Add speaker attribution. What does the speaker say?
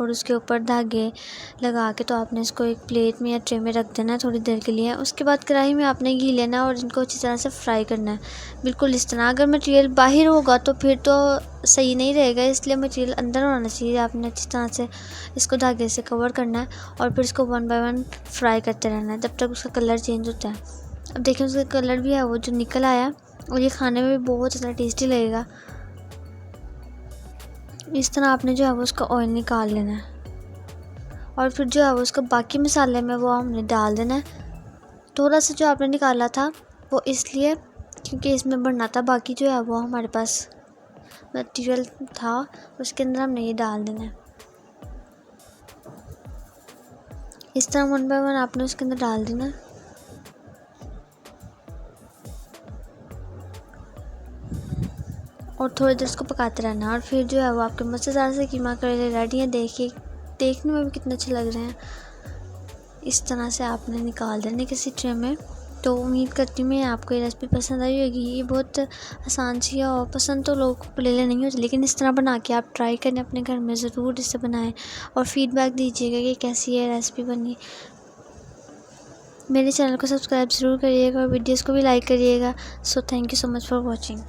Speaker 1: और उसके ऊपर धागे लगा के तो आपने इसको एक प्लेट में या ट्रे में रख देना है थोड़ी देर के लिए। उसके बाद कढ़ाई में आपने घी लेना है और इनको अच्छी तरह से फ्राई करना है, बिल्कुल इस तरह। अगर मटेरियल बाहर होगा तो फिर तो सही नहीं रहेगा, इसलिए मटेरियल अंदर होना चाहिए। आपने अच्छी तरह से इसको धागे से कवर करना है और फिर इसको 1 बाय 1 फ्राई करते रहना है जब तक उसका कलर चेंज होता है। अब देखिए उसका कलर भी है वो जो निकल आया, और ये खाने में भी बहुत ज़्यादा टेस्टी लगेगा। इस तरह आपने जो है वो उसका ऑयल निकाल लेना है और फिर जो है वो उसका बाकी मसाले में वो हमने डाल देना है। थोड़ा सा जो आपने निकाला था वो इसलिए क्योंकि इसमें बनना था, बाकी जो है वो हमारे पास मटेरियल था उसके अंदर हमने ये डाल देना है। इस तरह 1 बाय 1 आपने उसके अंदर डाल देना है। और थोड़ी देर इसको पकाते रहना और फिर जो है वो आपके मज़ेदार से कीमा करेले रेडी हैं। देखिए देखने में भी कितने अच्छे लग रहे हैं। इस तरह से आपने निकाल देने किसी ट्रे में। तो उम्मीद करती हूँ मैं आपको ये रेसिपी पसंद आई होगी। ये बहुत आसान सी है और पसंद तो लोगों को करेले नहीं होते, लेकिन इस तरह बना के आप ट्राई करें, अपने घर में ज़रूर इसे बनाएं और फीडबैक दीजिएगा कि कैसी है रेसिपी बनी। मेरे चैनल को सब्सक्राइब ज़रूर करिएगा और वीडियोज़ को भी लाइक करिएगा। So thank you so much for watching.